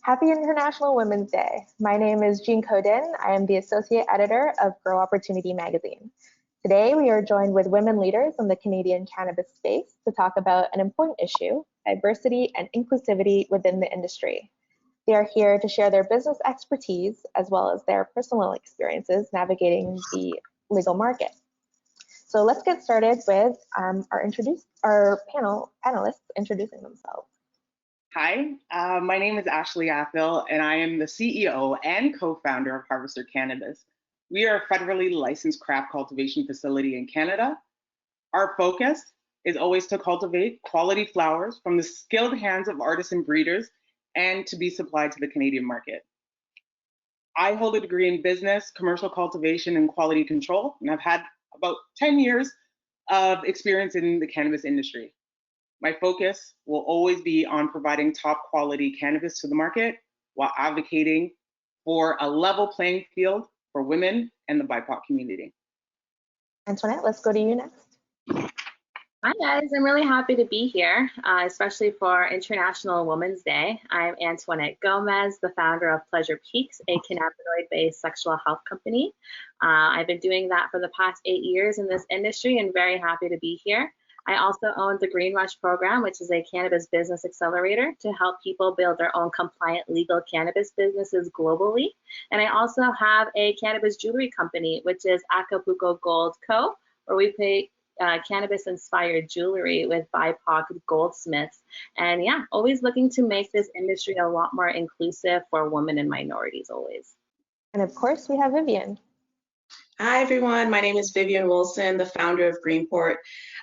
Happy International Women's Day. My name is Jean Codin. I am the Associate Editor of Grow Opportunity magazine. Today, we are joined with women leaders in the Canadian cannabis space to talk about an important issue, diversity and inclusivity within the industry. They are here to share their business expertise as well as their personal experiences navigating the legal market. So let's get started with our panelists introducing themselves. Hi, my name is Ashley Athil, and I am the CEO and co-founder of Harvester Cannabis. We are a federally licensed craft cultivation facility in Canada. Our focus is always to cultivate quality flowers from the skilled hands of artisan breeders and to be supplied to the Canadian market. I hold a degree in business, commercial cultivation, and quality control, and I've had about 10 years of experience in the cannabis industry. My focus will always be on providing top quality cannabis to the market while advocating for a level playing field for women and the BIPOC community. Antoinette, let's go to you next. Hi guys, I'm really happy to be here, especially for International Women's Day. I'm Antoinette Gomez, the founder of Pleasure Peaks, a cannabinoid-based sexual health company. I've been doing that for the past 8 years in this industry and very happy to be here. I also own the Green Rush program, which is a cannabis business accelerator to help people build their own compliant legal cannabis businesses globally. And I also have a cannabis jewelry company, which is Acapulco Gold Co., where we pay cannabis-inspired jewelry with BIPOC goldsmiths. And yeah, always looking to make this industry a lot more inclusive for women and minorities always. And of course, we have Vivian. Hi everyone, my name is Vivian Wilson, the founder of Greenport.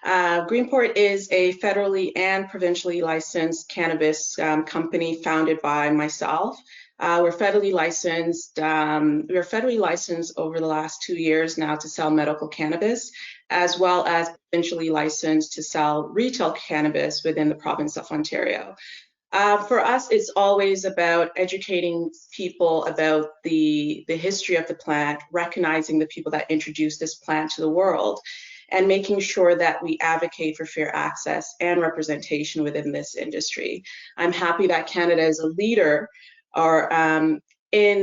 Greenport is a federally and provincially licensed cannabis company founded by myself. We're federally licensed. We're federally licensed over the last 2 years now to sell medical cannabis, as well as provincially licensed to sell retail cannabis within the province of Ontario. For us, it's always about educating people about the history of the plant, recognizing the people that introduced this plant to the world, and making sure that we advocate for fair access and representation within this industry. I'm happy that Canada is a leader in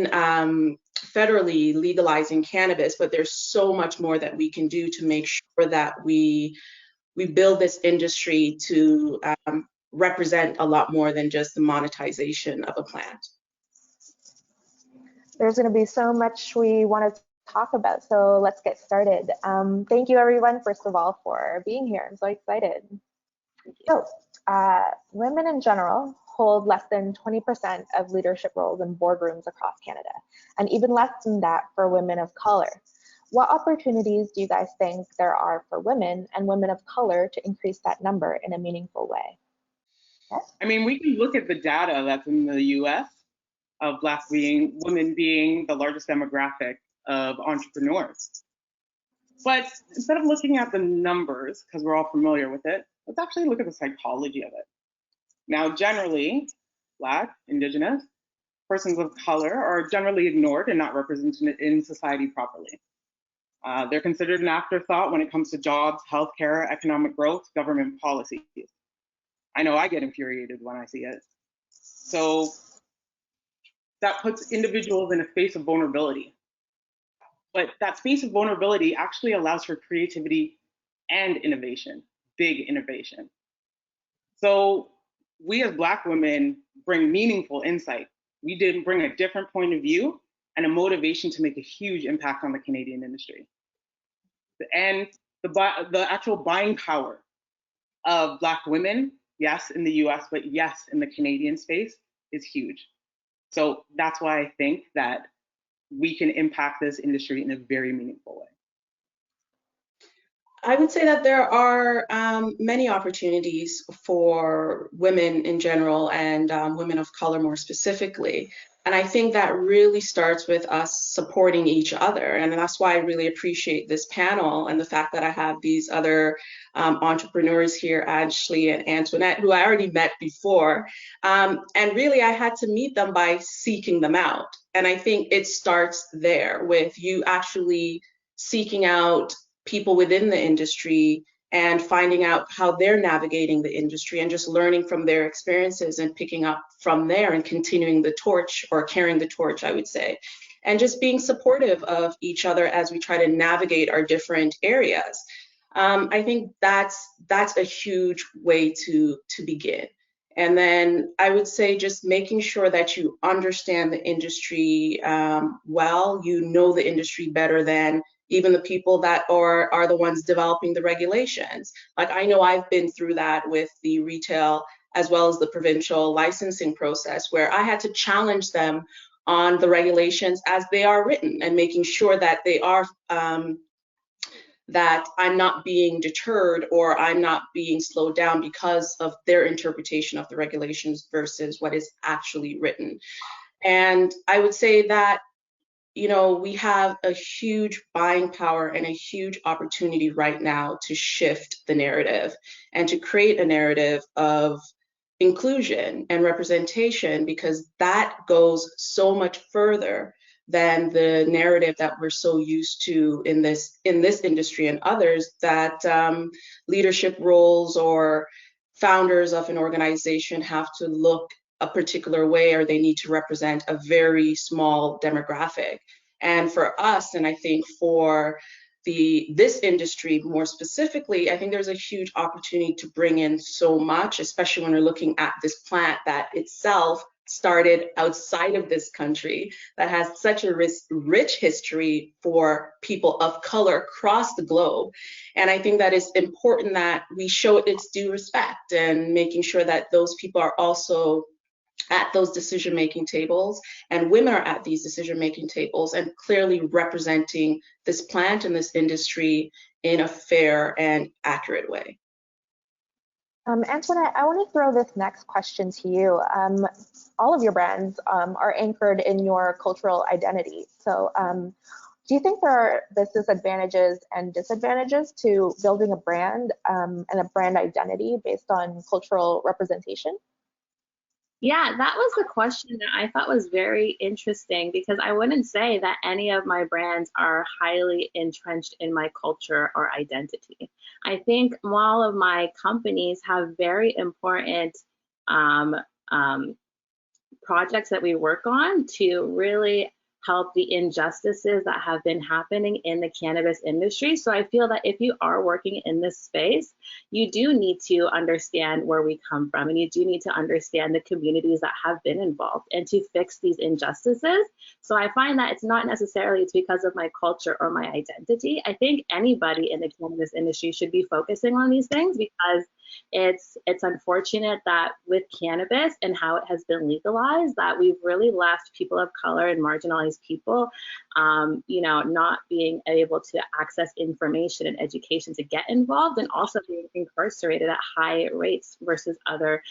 federally legalizing cannabis, but there's so much more that we can do to make sure that we build this industry to represent a lot more than just the monetization of a plant. There's going to be so much we want to talk about, so let's get started. Thank you everyone, first of all, for being here. I'm so excited. So, women in general hold less than 20% of leadership roles in boardrooms across Canada, and even less than that for women of color. What opportunities do you guys think there are for women and women of color to increase that number in a meaningful way? I mean, we can look at the data that's in the US of women being the largest demographic of entrepreneurs. But instead of looking at the numbers, because we're all familiar with it, let's actually look at the psychology of it. Now, generally, Black, Indigenous, persons of color are generally ignored and not represented in society properly. They're considered an afterthought when it comes to jobs, healthcare, economic growth, government policies. I know I get infuriated when I see it. So that puts individuals in a space of vulnerability. But that space of vulnerability actually allows for creativity and innovation, big innovation. So we as Black women bring meaningful insight. We did bring a different point of view and a motivation to make a huge impact on the Canadian industry. And the actual buying power of Black women, yes, in the US, but yes, in the Canadian space, is huge. So that's why I think that we can impact this industry in a very meaningful way. I would say that there are many opportunities for women in general and women of color more specifically. And I think that really starts with us supporting each other. And that's why I really appreciate this panel and the fact that I have these other entrepreneurs here, Ashley and Antoinette, who I already met before. And really, I had to meet them by seeking them out. And I think it starts there with you actually seeking out people within the industry and finding out how they're navigating the industry and just learning from their experiences and picking up from there and continuing the torch, or carrying the torch, I would say, and just being supportive of each other as we try to navigate our different areas. I think that's a huge way to begin. And then I would say just making sure that you understand the industry well, you know the industry better than even the people that are the ones developing the regulations. Like, I know I've been through that with the retail as well as the provincial licensing process, where I had to challenge them on the regulations as they are written, and making sure that they are that I'm not being deterred or I'm not being slowed down because of their interpretation of the regulations versus what is actually written. And I would say that, you know, we have a huge buying power and a huge opportunity right now to shift the narrative and to create a narrative of inclusion and representation, because that goes so much further than the narrative that we're so used to in this industry and others, that leadership roles or founders of an organization have to look a particular way, or they need to represent a very small demographic. And for us, and I think for this industry more specifically, I think there's a huge opportunity to bring in so much, especially when we're looking at this plant that itself started outside of this country, that has such a rich history for people of color across the globe. And I think that it's important that we show it its due respect, and making sure that those people are also at those decision-making tables, and women are at these decision-making tables, and clearly representing this plant and this industry in a fair and accurate way. Antoinette, I want to throw this next question to you. All of your brands are anchored in your cultural identity. So do you think there are business advantages and disadvantages to building a brand and a brand identity based on cultural representation? Yeah, that was the question that I thought was very interesting, because I wouldn't say that any of my brands are highly entrenched in my culture or identity. I think all of my companies have very important projects that we work on to really help the injustices that have been happening in the cannabis industry. So I feel that if you are working in this space, you do need to understand where we come from, and you do need to understand the communities that have been involved, and to fix these injustices. So I find that it's not necessarily it's because of my culture or my identity. I think anybody in the cannabis industry should be focusing on these things, because it's unfortunate that with cannabis and how it has been legalized, that we've really left people of color and marginalized people, not being able to access information and education to get involved, and also being incarcerated at high rates versus other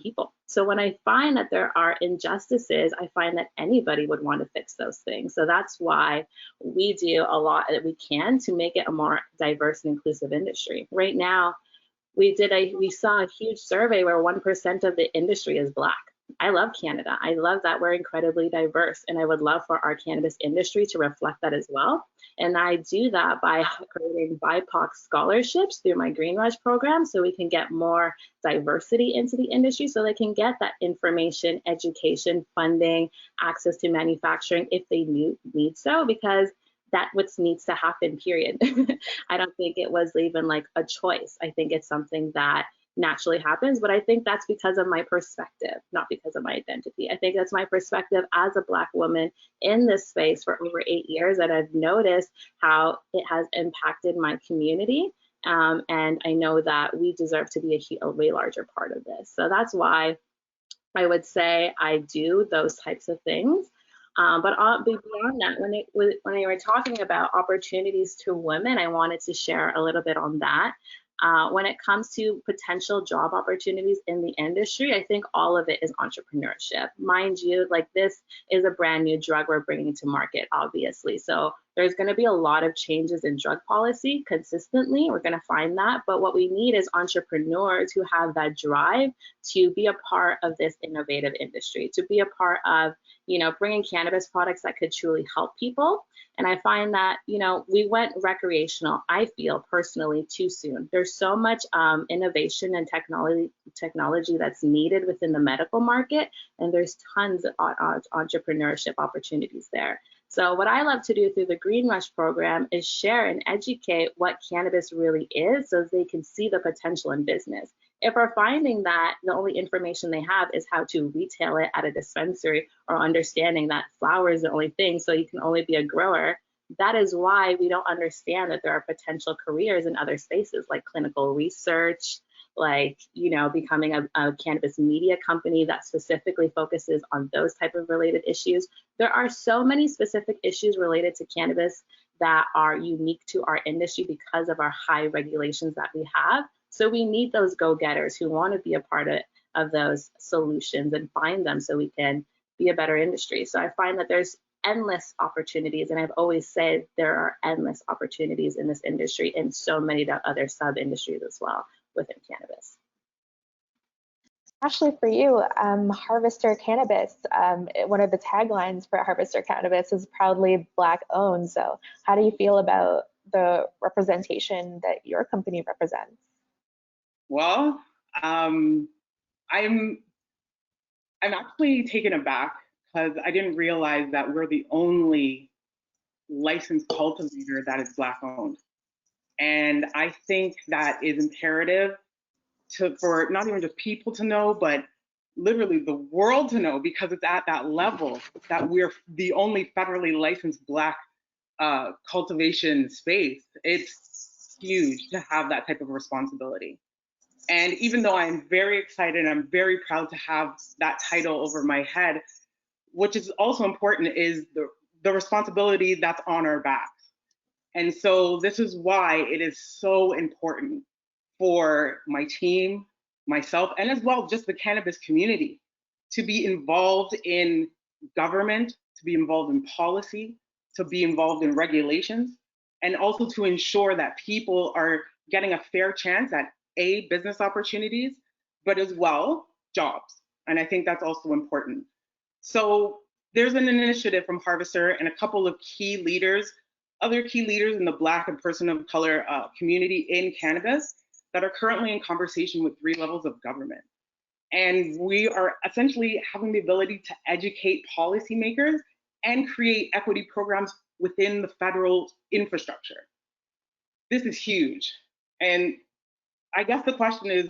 people. So when I find that there are injustices, I find that anybody would want to fix those things. So that's why we do a lot that we can to make it a more diverse and inclusive industry. Right now, we saw a huge survey where 1% of the industry is Black. I love Canada. I love that we're incredibly diverse, and I would love for our cannabis industry to reflect that as well. And I do that by creating BIPOC scholarships through my Green Rush program, so we can get more diversity into the industry, so they can get that information, education, funding, access to manufacturing if they need so, because that what needs to happen, period. I don't think it was even like a choice. I think it's something that naturally happens, but I think that's because of my perspective, not because of my identity. I think that's my perspective as a Black woman in this space for over 8 years, that I've noticed how it has impacted my community. And I know that we deserve to be a way larger part of this. So that's why I would say I do those types of things. But beyond that, when they were talking about opportunities to women, I wanted to share a little bit on that. When it comes to potential job opportunities in the industry, I think all of it is entrepreneurship. Mind you, like, this is a brand new drug we're bringing to market, obviously. So There's going to be a lot of changes in drug policy consistently. We're going to find that. But what we need is entrepreneurs who have that drive to be a part of this innovative industry, to be a part of, bringing cannabis products that could truly help people. And I find that, we went recreational, I feel personally, too soon. There's so much innovation and technology that's needed within the medical market, and there's tons of entrepreneurship opportunities there. So what I love to do through the Green Rush program is share and educate what cannabis really is so they can see the potential in business. If we're finding that the only information they have is how to retail it at a dispensary, or understanding that flower is the only thing, so you can only be a grower, that is why we don't understand that there are potential careers in other spaces like clinical research, like, becoming a cannabis media company that specifically focuses on those type of related issues. There are so many specific issues related to cannabis that are unique to our industry because of our high regulations that we have. So we need those go-getters who want to be a part of those solutions and find them so we can be a better industry. So I find that there's endless opportunities, and I've always said there are endless opportunities in this industry and so many other sub-industries as well within cannabis. Ashley, for you, Harvester Cannabis, one of the taglines for Harvester Cannabis is proudly Black owned. So how do you feel about the representation that your company represents? Well, I'm actually taken aback because I didn't realize that we're the only licensed cultivator that is Black owned. And I think that is imperative for not even just people to know, but literally the world to know, because it's at that level that we're the only federally licensed Black cultivation space. It's huge to have that type of responsibility. And even though I'm very excited, I'm very proud to have that title over my head, which is also important is the responsibility that's on our backs. And so this is why it is so important for my team, myself, and as well just the cannabis community to be involved in government, to be involved in policy, to be involved in regulations, and also to ensure that people are getting a fair chance at business opportunities, but as well jobs. And I think that's also important. So there's an initiative from Harvester and a couple of key leaders, other key leaders in the Black and person of color community in cannabis that are currently in conversation with 3 levels of government. And we are essentially having the ability to educate policymakers and create equity programs within the federal infrastructure. This is huge. And I guess the question is,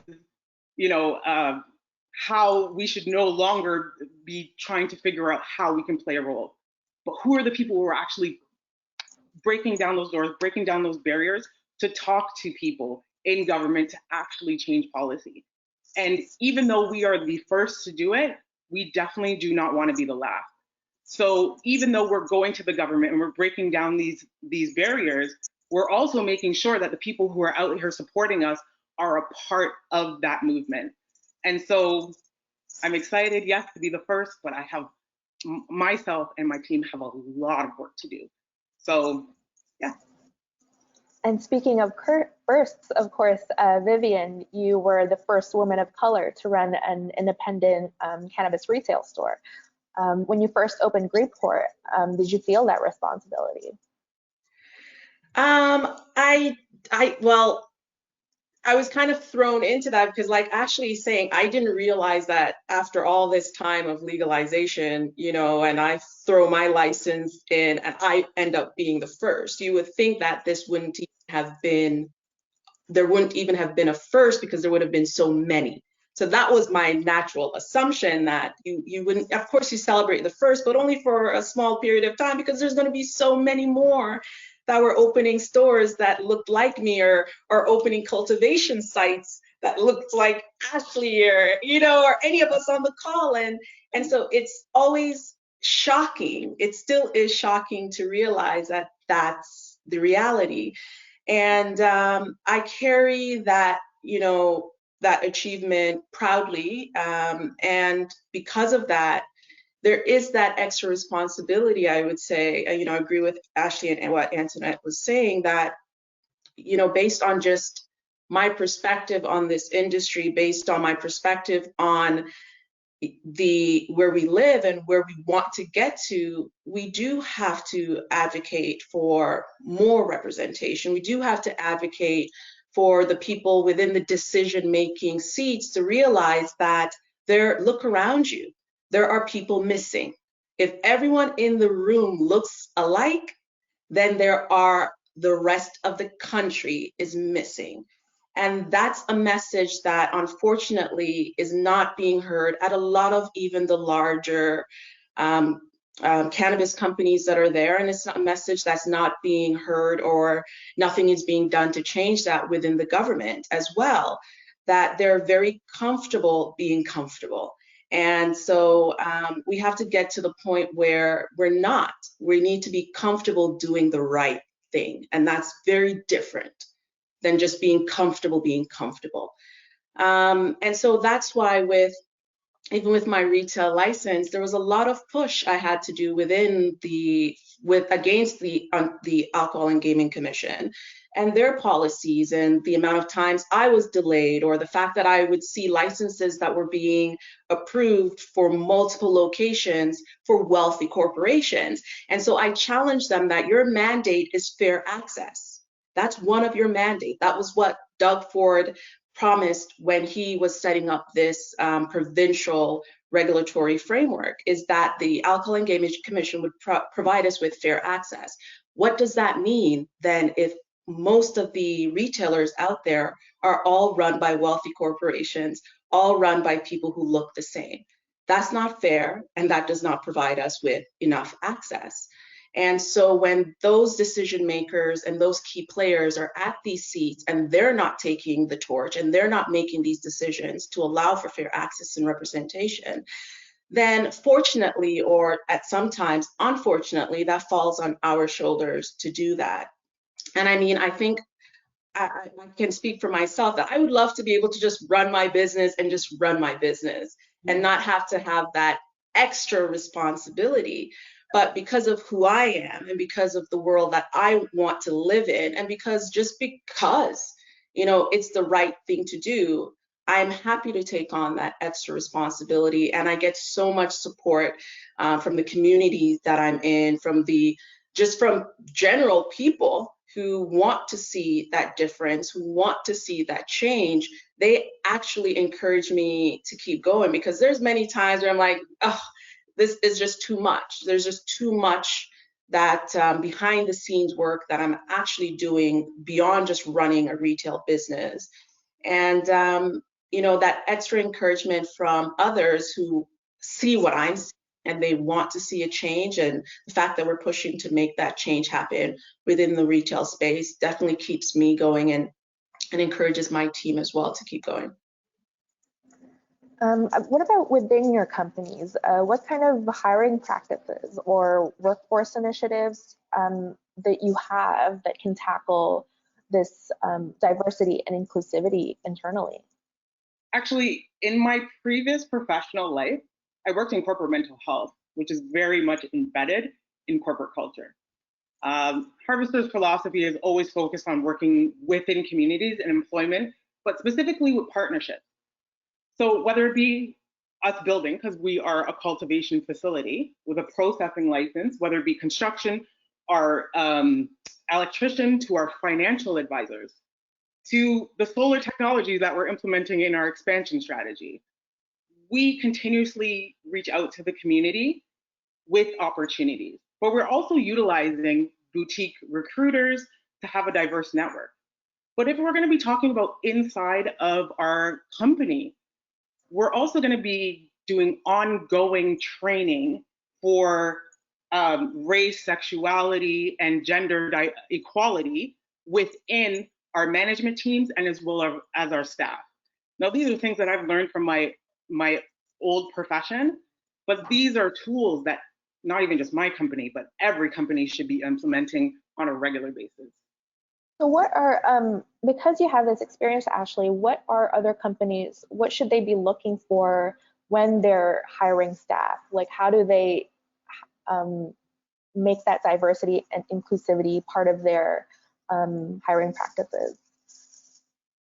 how we should no longer be trying to figure out how we can play a role, but who are the people who are actually breaking down those doors, breaking down those barriers to talk to people in government to actually change policy. And even though we are the first to do it, we definitely do not want to be the last. So even though we're going to the government and we're breaking down these barriers, we're also making sure that the people who are out here supporting us are a part of that movement. And so I'm excited, yes, to be the first, but I have myself and my team have a lot of work to do. So, yeah. And speaking of firsts, of course, Vivian, you were the first woman of color to run an independent cannabis retail store. When you first opened Greenport, did you feel that responsibility? Well, I was kind of thrown into that because, like Ashley is saying, I didn't realize that after all this time of legalization, and I throw my license in and I end up being the first. You would think that this wouldn't even have been, there wouldn't even have been a first because there would have been so many. So that was my natural assumption, that you wouldn't, of course you celebrate the first, but only for a small period of time because there's going to be so many more that were opening stores that looked like me, or opening cultivation sites that looked like Ashley, or or any of us on the call. And so it's always shocking. It still is shocking to realize that that's the reality. And I carry that, that achievement proudly. And because of that, there is that extra responsibility, I would say. I agree with Ashley and what Antoinette was saying, that, based on just my perspective on this industry, based on my perspective on where we live and where we want to get to, we do have to advocate for more representation. We do have to advocate for the people within the decision-making seats to realize that look around you. There are people missing. If everyone in the room looks alike, then the rest of the country is missing. And that's a message that unfortunately is not being heard at a lot of even the larger cannabis companies that are there. And it's not a message that's not being heard, or nothing is being done to change that within the government as well, that they're very comfortable being comfortable. And so we have to get to the point where we need to be comfortable doing the right thing. And that's very different than just being comfortable being comfortable. And so that's why even with my retail license, there was a lot of push I had to do against the Alcohol and Gaming Commission and their policies, and the amount of times I was delayed, or the fact that I would see licenses that were being approved for multiple locations for wealthy corporations. And so I challenged them that your mandate is fair access. That's one of your mandate. That was what Doug Ford promised when he was setting up this provincial regulatory framework, is that the Alcohol and Gaming Commission would provide us with fair access. What does that mean then if most of the retailers out there are all run by wealthy corporations, all run by people who look the same? That's not fair, and that does not provide us with enough access. And so when those decision makers and those key players are at these seats and they're not taking the torch and they're not making these decisions to allow for fair access and representation, then fortunately, or at sometimes unfortunately, that falls on our shoulders to do that. And I mean, I think I can speak for myself that I would love to be able to just run my business and just run my business and not have to have that extra responsibility. But because of who I am, and because of the world that I want to live in, and because it's the right thing to do, I'm happy to take on that extra responsibility. And I get so much support from the communities that I'm in, from general people who want to see that difference, who want to see that change. They actually encourage me to keep going, because there's many times where I'm like, oh, this is just too much. There's just too much that behind the scenes work that I'm actually doing beyond just running a retail business. And, that extra encouragement from others who see what I'm seeing and they want to see a change, and the fact that we're pushing to make that change happen within the retail space definitely keeps me going and encourages my team as well to keep going. What about within your companies? What kind of hiring practices or workforce initiatives that you have that can tackle this diversity and inclusivity internally? Actually, in my previous professional life, I worked in corporate mental health, which is very much embedded in corporate culture. Harvester's philosophy is always focused on working within communities and employment, but specifically with partnerships. So whether it be us building, because we are a cultivation facility with a processing license, whether it be construction, our electrician, to our financial advisors, to the solar technology that we're implementing in our expansion strategy, we continuously reach out to the community with opportunities. But we're also utilizing boutique recruiters to have a diverse network. But if we're going to be talking about inside of our company, we're also going to be doing ongoing training for race, sexuality, and gender equality within our management teams and as well as our staff. Now, these are things that I've learned from my old profession, but these are tools that not even just my company, but every company should be implementing on a regular basis. So what are, because you have this experience, Ashley, what are other companies, what should they be looking for when they're hiring staff? Like, how do they make that diversity and inclusivity part of their hiring practices?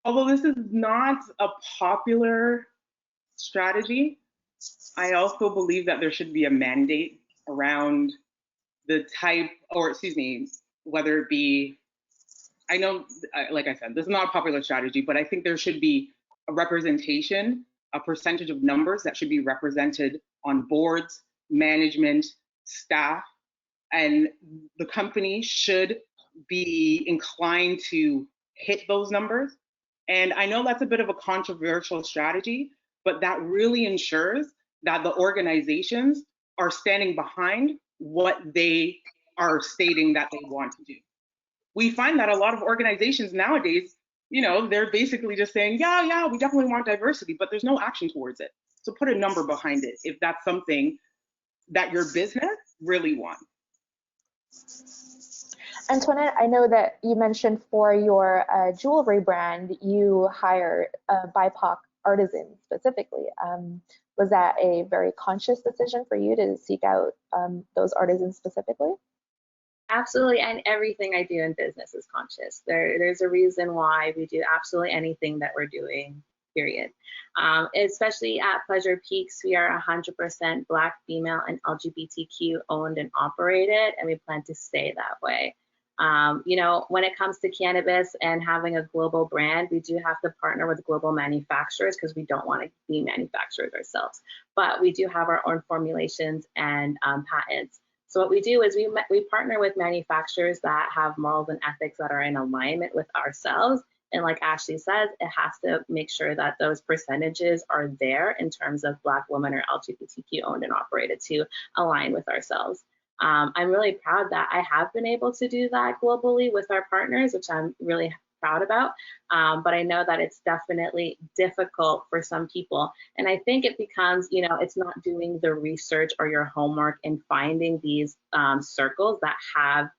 Although this is not a popular strategy, I also believe that there should be a mandate around the type, or excuse me, whether it be, I know, like I said, this is not a popular strategy, but I think there should be a representation, a percentage of numbers that should be represented on boards, management, staff, and the company should be inclined to hit those numbers. And I know that's a bit of a controversial strategy, but that really ensures that the organizations are standing behind what they are stating that they want to do. We find that a lot of organizations nowadays, you know, they're basically just saying, yeah, we definitely want diversity, but there's no action towards it. So put a number behind it if that's something that your business really wants. Antoinette, I know that you mentioned for your jewelry brand, you hire BIPOC artisans specifically. Was that a very conscious decision for you to seek out those artisans specifically? Absolutely, and everything I do in business is conscious. There's a reason why we do absolutely anything that we're doing, period. Especially at Pleasure Peaks, we are 100% Black, female, and LGBTQ owned and operated, and we plan to stay that way. You know, when it comes to cannabis and having a global brand, we do have to partner with global manufacturers because we don't want to be manufacturers ourselves. But we do have our own formulations and patents. So what we do is we partner with manufacturers that have morals and ethics that are in alignment with ourselves. And like Ashley says, it has to make sure that those percentages are there in terms of Black, women, or LGBTQ owned and operated to align with ourselves. I'm really proud that I have been able to do that globally with our partners, which I'm really proud about. But I know that it's definitely difficult for some people. And I think it becomes, you know, it's not doing the research or your homework and finding these circles that have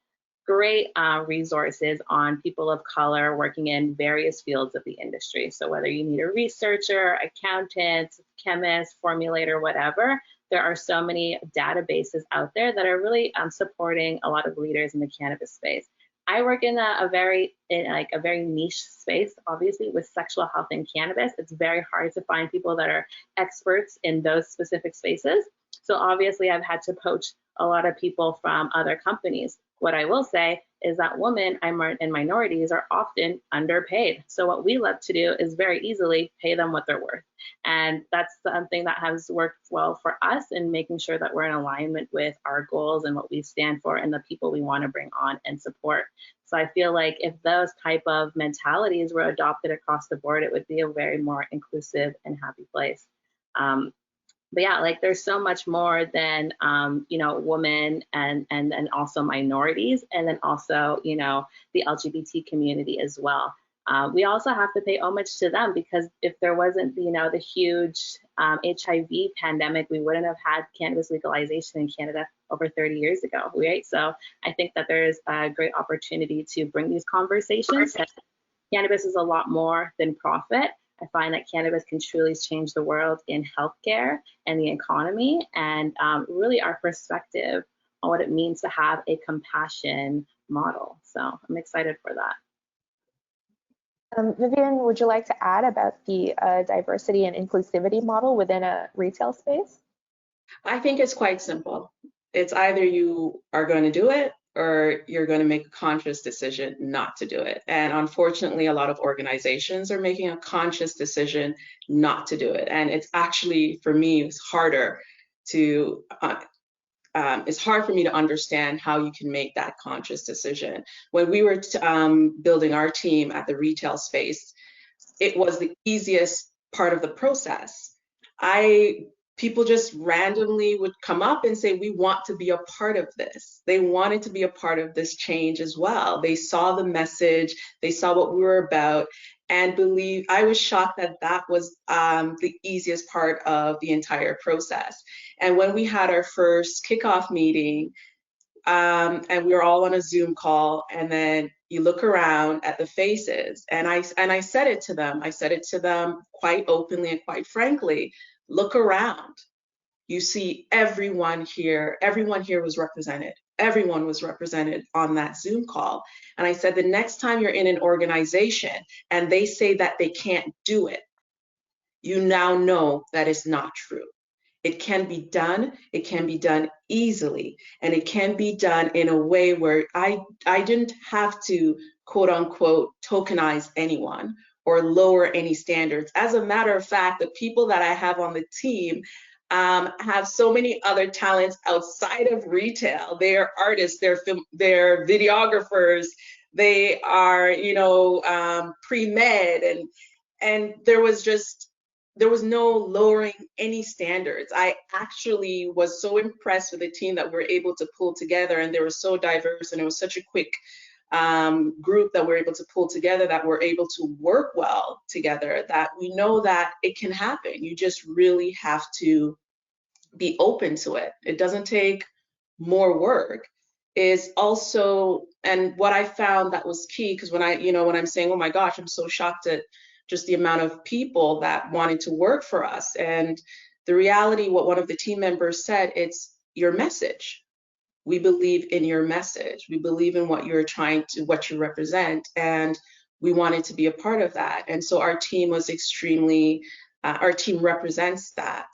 great resources on people of color working in various fields of the industry. So whether you need a researcher, accountant, chemist, formulator, whatever, there are so many databases out there that are really supporting a lot of leaders in the cannabis space. I work in a very niche space, obviously, with sexual health and cannabis. It's very hard to find people that are experts in those specific spaces. So obviously, I've had to poach a lot of people from other companies. What I will say is that women and minorities are often underpaid. So what we love to do is very easily pay them what they're worth. And that's something that has worked well for us in making sure that we're in alignment with our goals and what we stand for and the people we want to bring on and support. So I feel like if those type of mentalities were adopted across the board, it would be a very more inclusive and happy place. But yeah, like there's so much more than, you know, women and then also minorities, and then also, you know, the LGBT community as well. We also have to pay homage to them because if there wasn't, you know, the huge HIV pandemic, we wouldn't have had cannabis legalization in Canada over 30 years ago, right? So I think that there is a great opportunity to bring these conversations. Cannabis is a lot more than profit. I find that cannabis can truly change the world in healthcare and the economy, and really our perspective on what it means to have a compassion model. So I'm excited for that. Vivian, would you like to add about the diversity and inclusivity model within a retail space? I think it's quite simple. It's either you are going to do it or you're going to make a conscious decision not to do it. And unfortunately, a lot of organizations are making a conscious decision not to do it. And it's actually, for me, it's harder to, it's hard for me to understand how you can make that conscious decision. When we were building our team at the retail space, it was the easiest part of the process. People just randomly would come up and say, we want to be a part of this. They wanted to be a part of this change as well. They saw the message, they saw what we were about, and I was shocked that that was the easiest part of the entire process. And when we had our first kickoff meeting, and we were all on a Zoom call, and then you look around at the faces, and I said it to them. I said it to them quite openly and quite frankly. look around. You see everyone here was represented. Everyone was represented on that Zoom call. And I said, the next time you're in an organization and they say that they can't do it, you now know that it's not true. It can be done. It can be done easily, and it can be done in a way where I didn't have to, quote unquote, tokenize anyone or lower any standards. As a matter of fact, the people that I have on the team have so many other talents outside of retail. They are artists, they're videographers, they are, you know, pre-med, and there was no lowering any standards. I actually was so impressed with the team that we're able to pull together, and they were so diverse, and it was such a quick group that we're able to pull together, that we're able to work well together, that we know that it can happen. You just really have to be open to it. It doesn't take more work. Is also, and what I found that was key, because when I'm saying, oh my gosh, I'm so shocked at just the amount of people that wanted to work for us. And the reality, what one of the team members said, it's your message. We believe in your message. We believe in what you represent, and we wanted to be a part of that. And so our team was our team represents that.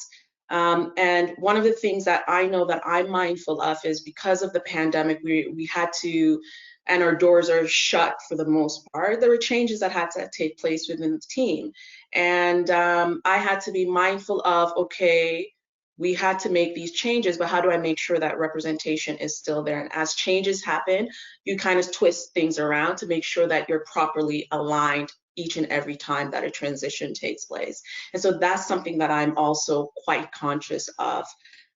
And one of the things that I know that I'm mindful of is, because of the pandemic, we had to, and our doors are shut for the most part, there were changes that had to take place within the team. And I had to be mindful of, okay, we had to make these changes, but how do I make sure that representation is still there? And as changes happen, you kind of twist things around to make sure that you're properly aligned each and every time that a transition takes place. And so that's something that I'm also quite conscious of,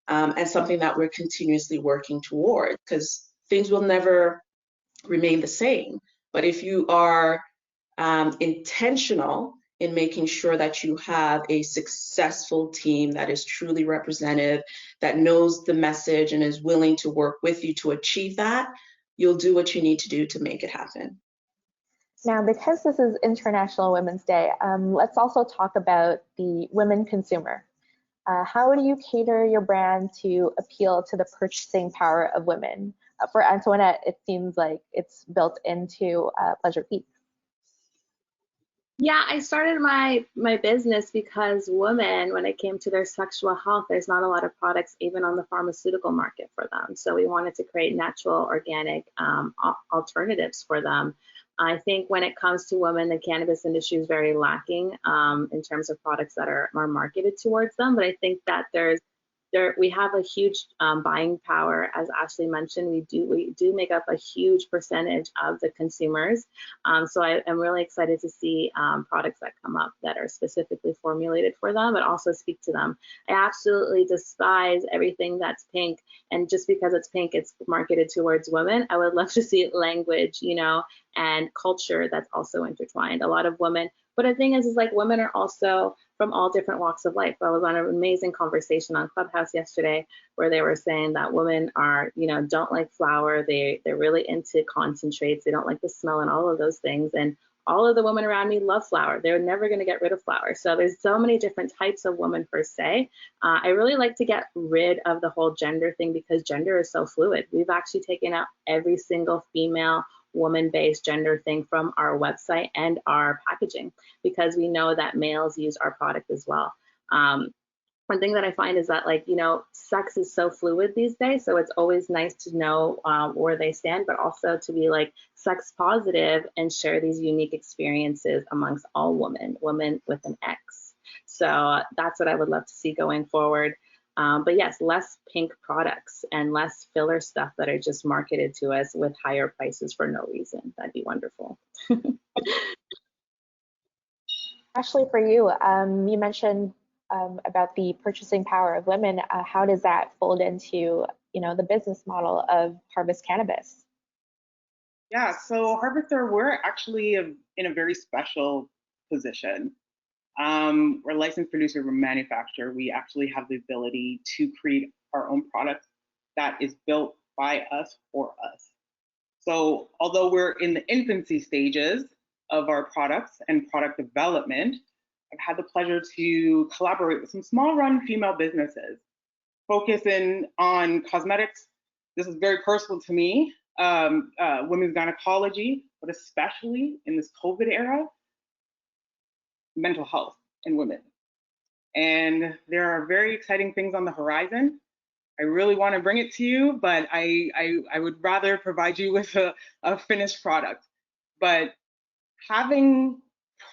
and something that we're continuously working toward, because things will never remain the same. But if you are intentional in making sure that you have a successful team that is truly representative, that knows the message and is willing to work with you to achieve that, you'll do what you need to do to make it happen. Now, because this is International Women's Day, let's also talk about the women consumer. How do you cater your brand to appeal to the purchasing power of women? For Antoinette, it seems like it's built into Pleasure Peaks. Yeah, I started my business because women, when it came to their sexual health, there's not a lot of products even on the pharmaceutical market for them. So we wanted to create natural, organic alternatives for them. I think when it comes to women, the cannabis industry is very lacking in terms of products that are marketed towards them. But I think that we have a huge buying power. As Ashley mentioned, we do make up a huge percentage of the consumers. So I'm really excited to see products that come up that are specifically formulated for them, but also speak to them. I absolutely despise everything that's pink, and just because it's pink, it's marketed towards women. I would love to see language, and culture that's also intertwined. A lot of women, but the thing is like women are also from all different walks of life. I was on an amazing conversation on Clubhouse yesterday where they were saying that women are, don't like flour. They're really into concentrates. They don't like the smell and all of those things. And all of the women around me love flour. They're never going to get rid of flour. So there's so many different types of women per se. I really like to get rid of the whole gender thing because gender is so fluid. We've actually taken out every single female woman-based gender thing from our website and our packaging because we know that males use our product as well. One thing that I find is that sex is so fluid these days, so it's always nice to know where they stand, but also to be sex positive and share these unique experiences amongst all women with an X. So that's what I would love to see going forward. But yes, less pink products and less filler stuff that are just marketed to us with higher prices for no reason. That'd be wonderful. Ashley, for you, you mentioned about the purchasing power of women. How does that fold into, the business model of Harvest Cannabis? Yeah, so Harvester, we're actually in a very special position. We're a licensed producer, we're a manufacturer. We actually have the ability to create our own product that is built by us for us. So although we're in the infancy stages of our products and product development, I've had the pleasure to collaborate with some small-run female businesses, focusing on cosmetics. This is very personal to me, women's gynecology, but especially in this COVID era, mental health in women. And there are very exciting things on the horizon. I really want to bring it to you, but I would rather provide you with a finished product. But having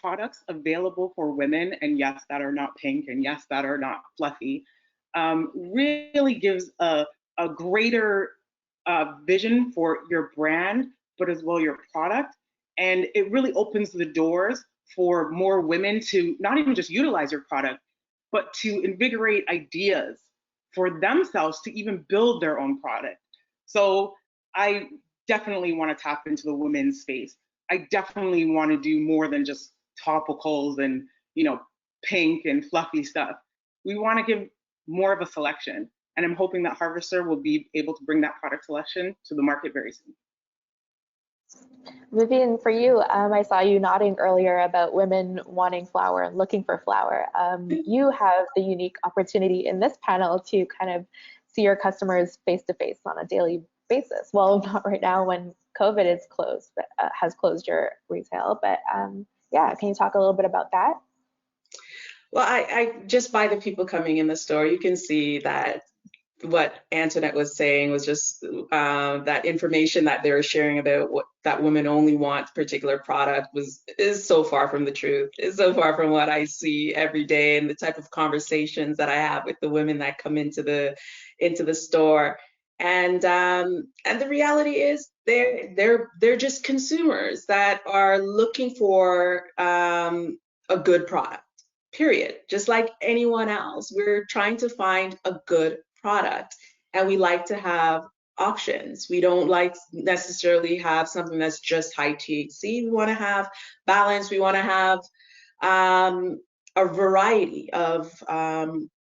products available for women, and yes, that are not pink, and yes, that are not fluffy, really gives a greater vision for your brand, but as well your product. And it really opens the doors for more women to not even just utilize your product, but to invigorate ideas for themselves to even build their own product. So I definitely want to tap into the women's space. I definitely want to do more than just topicals and, you know, pink and fluffy stuff. We want to give more of a selection, and I'm hoping that Harvester will be able to bring that product selection to the market very soon. Vivian, for you, I saw you nodding earlier about women wanting flower and looking for flower. You have the unique opportunity in this panel to kind of see your customers face to face on a daily basis. Well, not right now when COVID is closed, but has closed your retail. But yeah, can you talk a little bit about that? Well, I just by the people coming in the store, you can see that what Antoinette was saying was just that information that they were sharing about what that women only want particular product is so far from the truth. Is so far from what I see every day and the type of conversations that I have with the women that come into the store. And the reality is they're just consumers that are looking for a good product. Period. Just like anyone else, we're trying to find a good product, and we like to have options. We don't like necessarily have something that's just high THC. We want to have balance. We want to have a variety of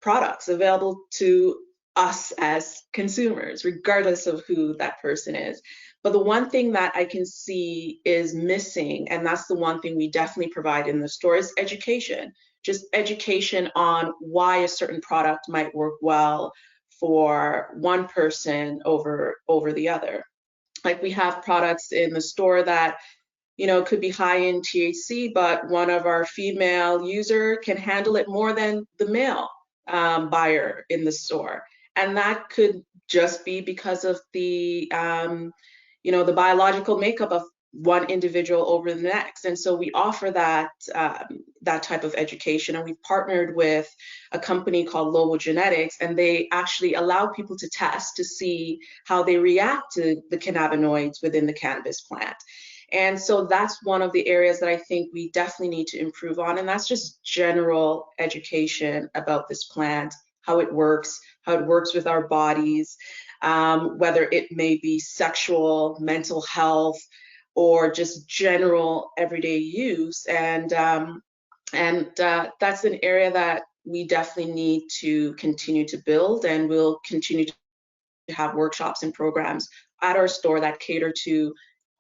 products available to us as consumers, regardless of who that person is. But the one thing that I can see is missing, and that's the one thing we definitely provide in the store, is education. Just education on why a certain product might work well for one person over the other. Like, we have products in the store that, you know, could be high in THC, but one of our female user can handle it more than the male buyer in the store. And that could just be because of the, you know, the biological makeup of one individual over the next. And so we offer that that type of education, and we've partnered with a company called Lobo Genetics, and they actually allow people to test to see how they react to the cannabinoids within the cannabis plant. And so that's one of the areas that I think we definitely need to improve on, and that's just general education about this plant, how it works with our bodies, whether it may be sexual, mental health, or just general everyday use. And that's an area that we definitely need to continue to build, and we'll continue to have workshops and programs at our store that cater to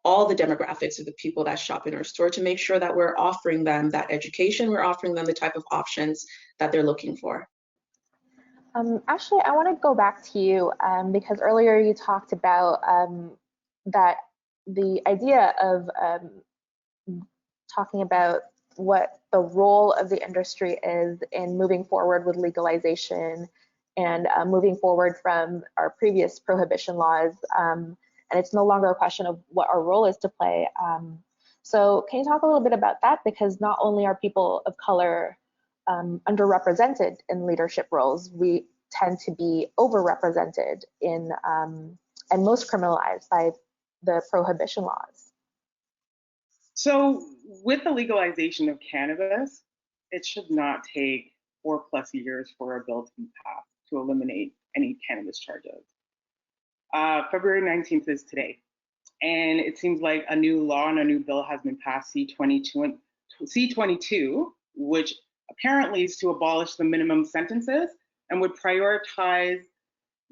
all the demographics of the people that shop in our store, to make sure that we're offering them that education, we're offering them the type of options that they're looking for. Ashley, I want to go back to you because earlier you talked about that the idea of talking about what the role of the industry is in moving forward with legalization and moving forward from our previous prohibition laws. And it's no longer a question of what our role is to play. So can you talk a little bit about that? Because not only are people of color underrepresented in leadership roles, we tend to be overrepresented in and most criminalized by the prohibition laws. So with the legalization of cannabis, it should not take 4+ years for a bill to be passed to eliminate any cannabis charges. February 19th is today, and it seems like a new law and a new bill has been passed, C-22, which apparently is to abolish the minimum sentences and would prioritize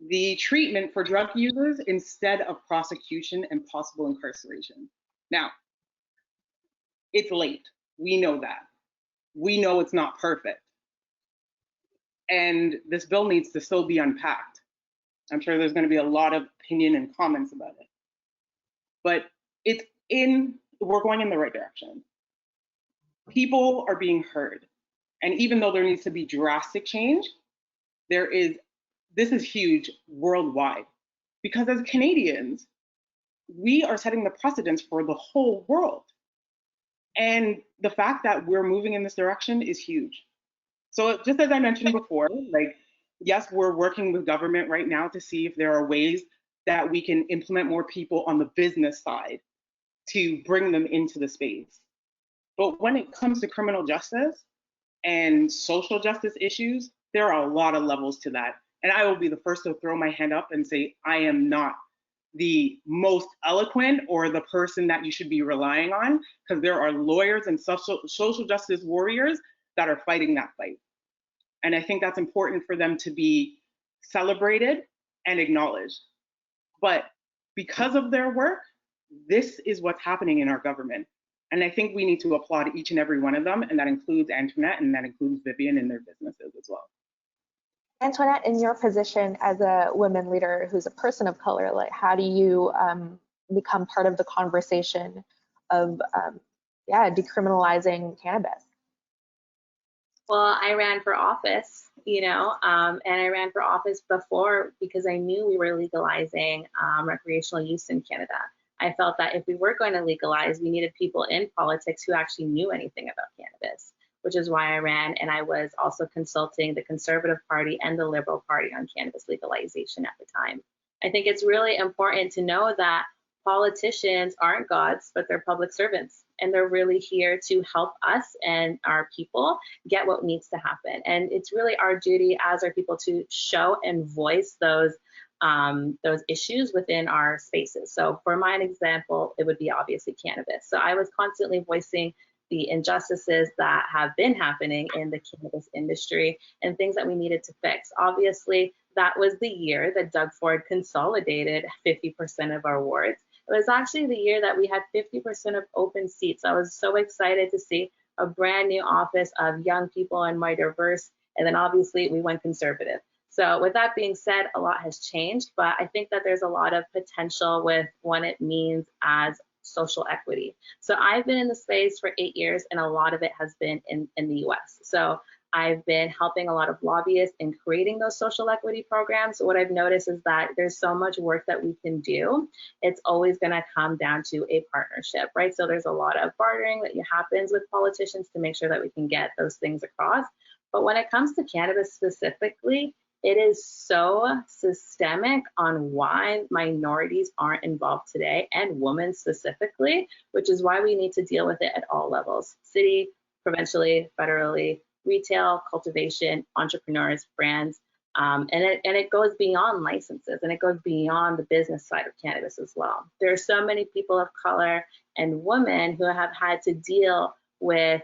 the treatment for drug users instead of prosecution and possible incarceration. Now, it's late, we know that, we know it's not perfect. And this bill needs to still be unpacked. I'm sure there's going to be a lot of opinion and comments about it. But we're going in the right direction. People are being heard. And even though there needs to be drastic change, this is huge worldwide. Because as Canadians, we are setting the precedence for the whole world. And the fact that we're moving in this direction is huge. So just as I mentioned before, like, yes, we're working with government right now to see if there are ways that we can implement more people on the business side to bring them into the space. But when it comes to criminal justice and social justice issues, there are a lot of levels to that. And I will be the first to throw my hand up and say, I am not the most eloquent or the person that you should be relying on, because there are lawyers and social justice warriors that are fighting that fight. And I think that's important for them to be celebrated and acknowledged. But because of their work, this is what's happening in our government. And I think we need to applaud each and every one of them, and that includes Antoinette, and that includes Vivian and their businesses as well. Antoinette, in your position as a women leader who's a person of color, like, how do you become part of the conversation of decriminalizing cannabis? Well, I ran for office, and I ran for office before because I knew we were legalizing recreational use in Canada. I felt that if we were going to legalize, we needed people in politics who actually knew anything about cannabis, which is why I ran. And I was also consulting the Conservative Party and the Liberal Party on cannabis legalization at the time. I think it's really important to know that politicians aren't gods, but they're public servants. And they're really here to help us and our people get what needs to happen. And it's really our duty as our people to show and voice those issues within our spaces. So for my example, it would be obviously cannabis. So I was constantly voicing the injustices that have been happening in the cannabis industry and things that we needed to fix. Obviously, that was the year that Doug Ford consolidated 50% of our wards. It was actually the year that we had 50% of open seats. I was so excited to see a brand new office of young people and more diverse, and then obviously we went conservative. So with that being said, a lot has changed, but I think that there's a lot of potential with what it means as social equity. So I've been in the space for 8 years, and a lot of it has been in the US. So I've been helping a lot of lobbyists in creating those social equity programs. So what I've noticed is that there's so much work that we can do. It's always going to come down to a partnership, right? So there's a lot of bartering that happens with politicians to make sure that we can get those things across. But when it comes to cannabis specifically, it is so systemic on why minorities aren't involved today, and women specifically, which is why we need to deal with it at all levels: city, provincially, federally, retail, cultivation, entrepreneurs, brands, and it goes beyond licenses, and it goes beyond the business side of cannabis as well. There are so many people of color and women who have had to deal with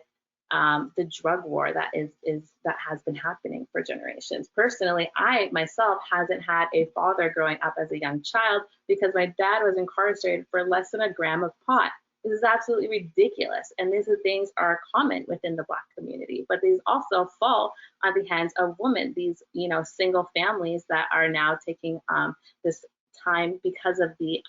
the drug war that has been happening for generations. Personally, I myself hasn't had a father growing up as a young child because my dad was incarcerated for less than a gram of pot. This is absolutely ridiculous. And these things are common within the Black community, but these also fall on the hands of women, these single families that are now taking this time because of the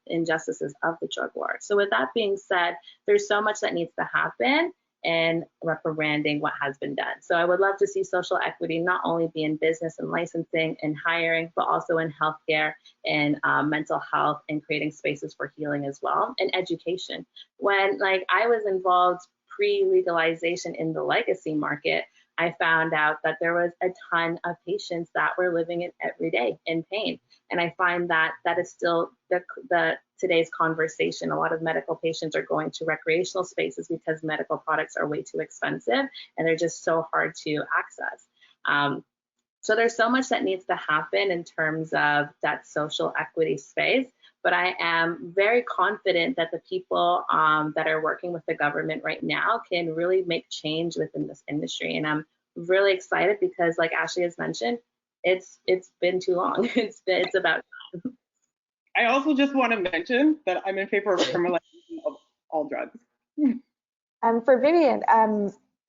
injustices of the drug war. So with that being said, there's so much that needs to happen and rebranding what has been done. So I would love to see social equity not only be in business and licensing and hiring, but also in healthcare and mental health and creating spaces for healing as well, and education. When I was involved pre-legalization in the legacy market, I found out that there was a ton of patients that were living it every day in pain. And I find that that is still the today's conversation. A lot of medical patients are going to recreational spaces because medical products are way too expensive and they're just so hard to access. So there's so much that needs to happen in terms of that social equity space. But I am very confident that the people that are working with the government right now can really make change within this industry. And I'm really excited because, like Ashley has mentioned, it's been too long. It's about time. I also just want to mention that I'm in favor of criminalization of all drugs. For Vivian,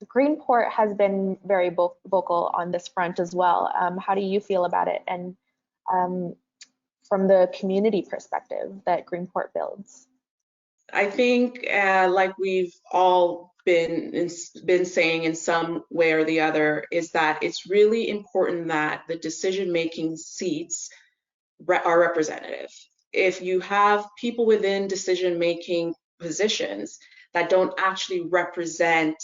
Greenport has been very vocal on this front as well. How do you feel about it? And from the community perspective that Greenport builds? I think, like we've all been saying in some way or the other, is that it's really important that the decision-making seats are representative. If you have people within decision-making positions that don't actually represent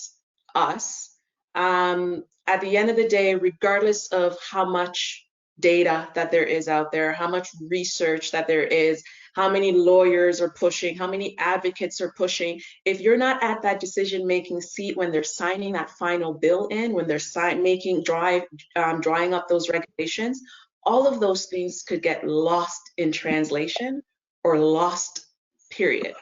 us, at the end of the day, regardless of how much data that there is out there, how much research that there is, how many lawyers are pushing, how many advocates are pushing, if you're not at that decision-making seat when they're signing that final bill in, when they're drawing up those regulations, all of those things could get lost in translation or lost, period.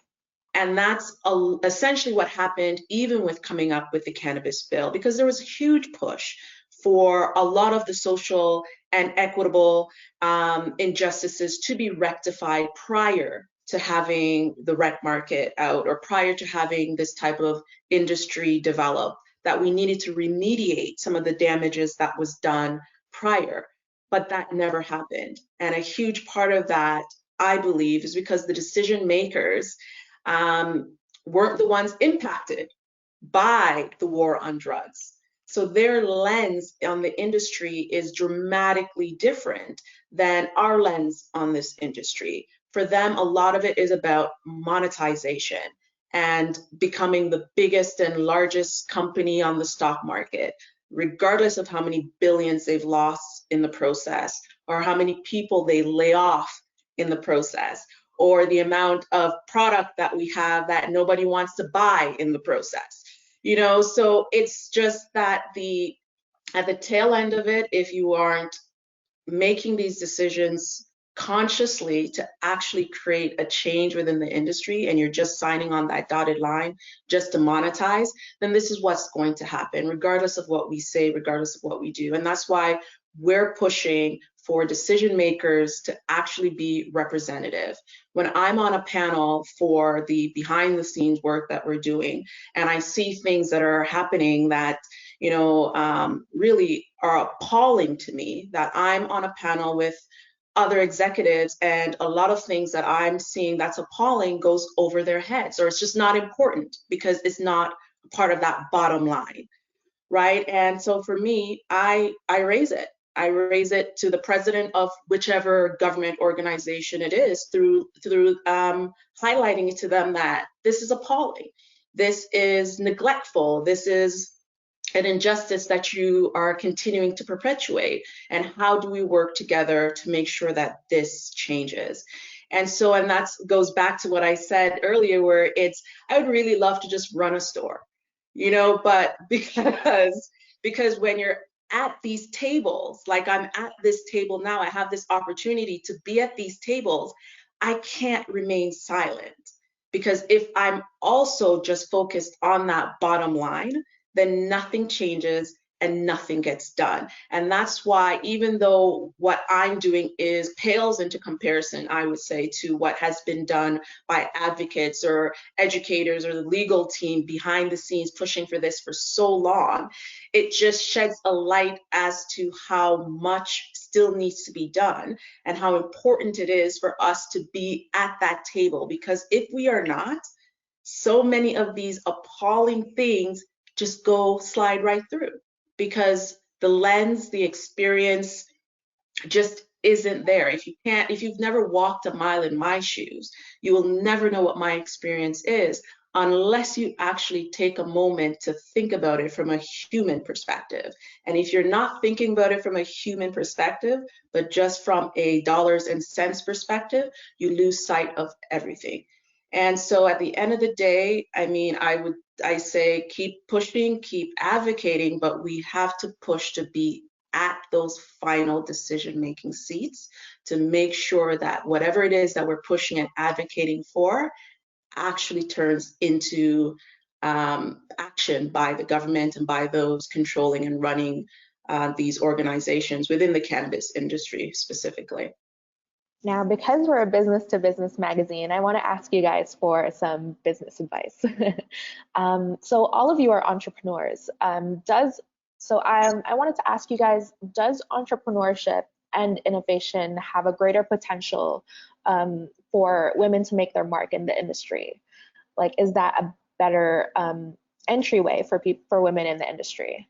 And that's essentially what happened even with coming up with the cannabis bill, because there was a huge push for a lot of the social and equitable injustices to be rectified prior to having the rec market out, or prior to having this type of industry develop, that we needed to remediate some of the damages that was done prior. But that never happened. And a huge part of that, I believe, is because the decision makers weren't the ones impacted by the war on drugs. So their lens on the industry is dramatically different than our lens on this industry. For them, a lot of it is about monetization and becoming the biggest and largest company on the stock market, regardless of how many billions they've lost in the process, or how many people they lay off in the process, or the amount of product that we have that nobody wants to buy in the process. You know, so it's just that at the tail end of it, if you aren't making these decisions consciously to actually create a change within the industry, and you're just signing on that dotted line just to monetize, then this is what's going to happen, regardless of what we say, regardless of what we do. And that's why we're pushing for decision makers to actually be representative. When I'm on a panel for the behind the scenes work that we're doing, and I see things that are happening that, you know, really are appalling to me, that I'm on a panel with other executives, and a lot of things that I'm seeing that's appalling goes over their heads, or it's just not important because it's not part of that bottom line, right? And so for me, I raise it. I raise it to the president of whichever government organization it is, through highlighting it to them that this is appalling, this is neglectful, this is an injustice that you are continuing to perpetuate, and how do we work together to make sure that this changes? And so, and that goes back to what I said earlier, where I would really love to just run a store, you know, but because when you're at these tables, like I'm at this table now, I have this opportunity to be at these tables, I can't remain silent, because if I'm also just focused on that bottom line, then nothing changes and nothing gets done. And that's why, even though what I'm doing pales into comparison, I would say, to what has been done by advocates or educators or the legal team behind the scenes pushing for this for so long, it just sheds a light as to how much still needs to be done and how important it is for us to be at that table. Because if we are not, so many of these appalling things just slide right through, because the lens, the experience just isn't there. If you've never walked a mile in my shoes, you will never know what my experience is unless you actually take a moment to think about it from a human perspective. And if you're not thinking about it from a human perspective, but just from a dollars and cents perspective, you lose sight of everything. And so at the end of the day, I mean, I say keep pushing, keep advocating, but we have to push to be at those final decision-making seats to make sure that whatever it is that we're pushing and advocating for actually turns into action by the government and by those controlling and running these organizations within the cannabis industry specifically. Now, because we're a business-to-business magazine, I want to ask you guys for some business advice. So all of you are entrepreneurs. I wanted to ask you guys, does entrepreneurship and innovation have a greater potential for women to make their mark in the industry? Like, is that a better entryway for women in the industry?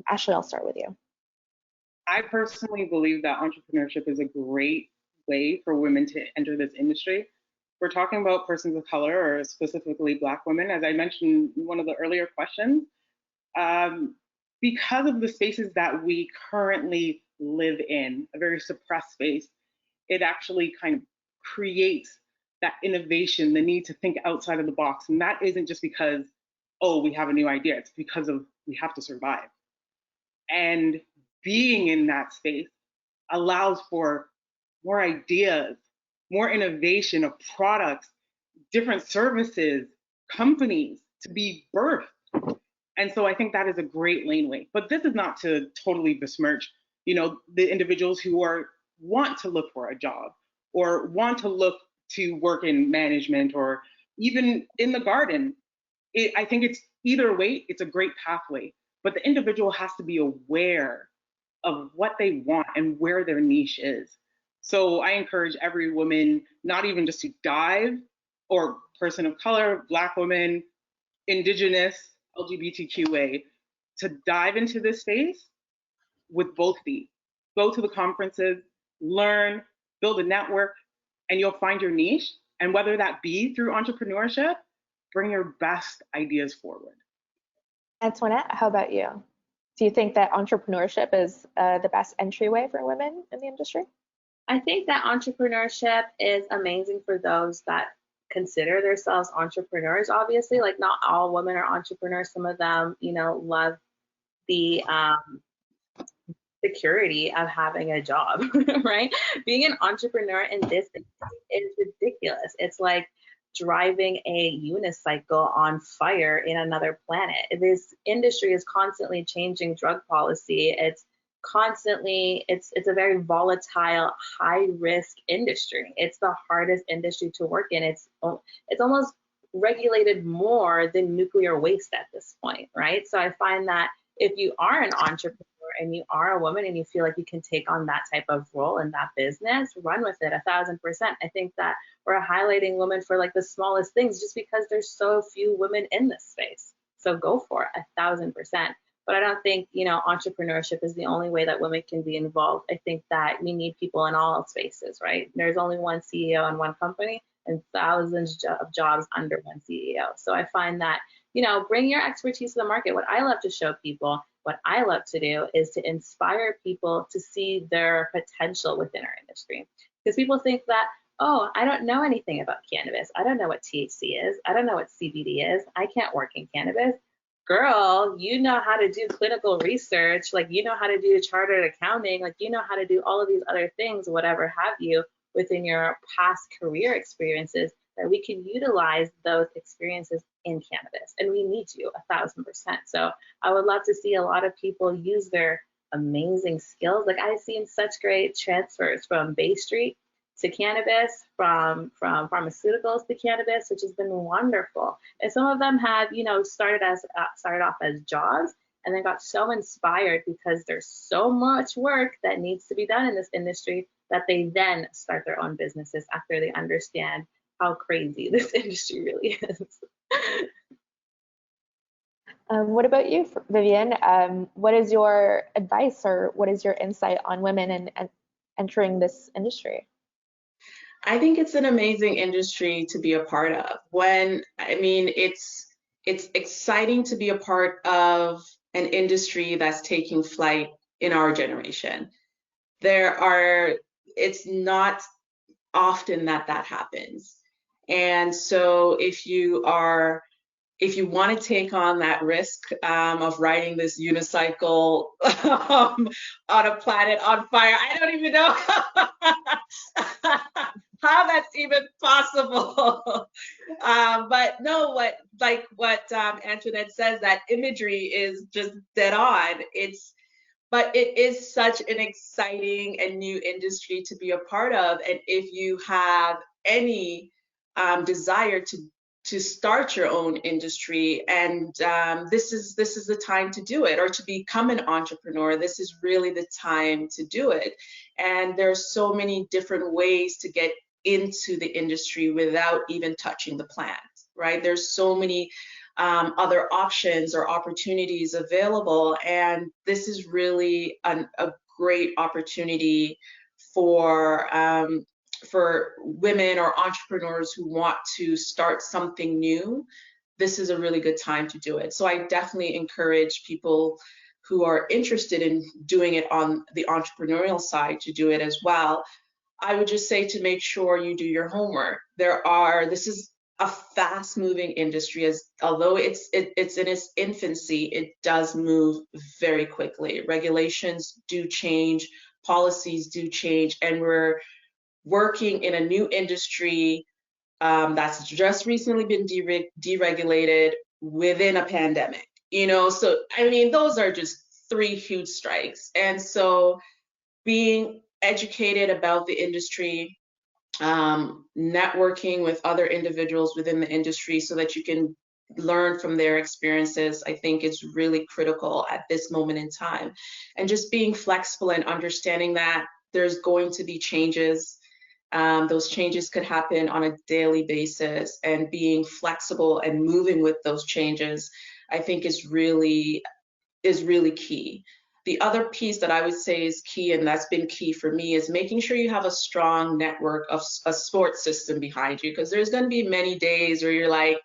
Ashley, I'll start with you. I personally believe that entrepreneurship is a great way for women to enter this industry. We're talking about persons of color, or specifically Black women, as I mentioned in one of the earlier questions. Because of the spaces that we currently live in, a very suppressed space, it actually kind of creates that innovation, the need to think outside of the box. And that isn't just because, oh, we have a new idea, it's because of we have to survive. And being in that space allows for more ideas, more innovation of products, different services, companies to be birthed. And so I think that is a great laneway. But this is not to totally besmirch, the individuals who want to look for a job or want to look to work in management or even in the garden. I think it's either way, it's a great pathway. But the individual has to be aware of what they want and where their niche is. So I encourage every woman, not even just to dive, or person of color, Black women, Indigenous, LGBTQA, to dive into this space with both feet. Go to the conferences, learn, build a network, and you'll find your niche. And whether that be through entrepreneurship, bring your best ideas forward. Antoinette, how about you? Do you think that entrepreneurship is the best entryway for women in the industry? I think that entrepreneurship is amazing for those that consider themselves entrepreneurs. Obviously, like not all women are entrepreneurs. Some of them, love the security of having a job, right? Being an entrepreneur in this is ridiculous. It's like driving a unicycle on fire in another planet. This industry is constantly changing drug policy. It's a very volatile, high risk industry. It's the hardest industry to work in. It's almost regulated more than nuclear waste at this point, right? So I find that if you are an entrepreneur and you are a woman and you feel like you can take on that type of role in that business, run with it 1,000%. I think that we're highlighting women for like the smallest things just because there's so few women in this space. So go for it 1,000%. But I don't think, entrepreneurship is the only way that women can be involved. I think that we need people in all spaces, right? There's only one CEO in one company and thousands of jobs under one CEO. So I find that, bring your expertise to the market. What I love to show people, what I love to do is to inspire people to see their potential within our industry. Because people think that, oh, I don't know anything about cannabis. I don't know what THC is. I don't know what CBD is. I can't work in cannabis. Girl, you know how to do clinical research, like you know how to do chartered accounting, like you know how to do all of these other things, whatever have you, within your past career experiences, that we can utilize those experiences in cannabis. And we need to 1,000%. So I would love to see a lot of people use their amazing skills. Like I've seen such great transfers from Bay Street to cannabis, from pharmaceuticals to cannabis, which has been wonderful. And some of them have, started off as jobs and then got so inspired because there's so much work that needs to be done in this industry that they then start their own businesses after they understand how crazy this industry really is. What about you, Vivian? What is your advice or what is your insight on women and entering this industry? I think it's an amazing industry to be a part of. It's exciting to be a part of an industry that's taking flight in our generation. It's not often that happens. And so if you want to take on that risk of riding this unicycle on a planet on fire, I don't even know how that's even possible. But no, what Antoinette says, that imagery is just dead on. but it is such an exciting and new industry to be a part of. And if you have any desire to start your own industry, and this is the time to do it, or to become an entrepreneur, this is really the time to do it. And there's so many different ways to get into the industry without even touching the plant, right? There's so many other options or opportunities available, and this is really a great opportunity for women or entrepreneurs who want to start something new. This is a really good time to do it. So I definitely encourage people who are interested in doing it on the entrepreneurial side to do it as well. I would just say to make sure you do your homework. This is a fast moving industry, as although it's in its infancy, it does move very quickly. Regulations do change, policies do change, and we're working in a new industry that's just recently been deregulated within a pandemic, so I mean, those are just 3 huge strikes. And so being educated about the industry, networking with other individuals within the industry so that you can learn from their experiences, I think is really critical at this moment in time. And just being flexible and understanding that there's going to be changes. Those changes could happen on a daily basis, and being flexible and moving with those changes, I think is really key. The other piece that I would say is key, and that's been key for me, is making sure you have a strong network of a support system behind you, because there's going to be many days where you're like,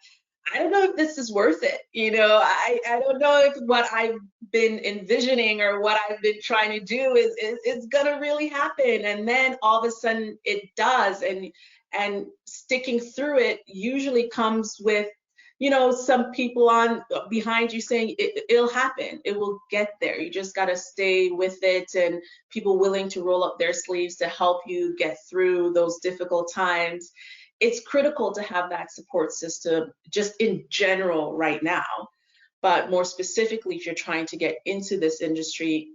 I don't know if this is worth it. I don't know if what I've been envisioning or what I've been trying to do is going to really happen. And then all of a sudden it does. And sticking through it usually comes with some people on behind you saying it'll happen, it will get there. You just got to stay with it, and people willing to roll up their sleeves to help you get through those difficult times. It's critical to have that support system just in general right now, but more specifically, if you're trying to get into this industry,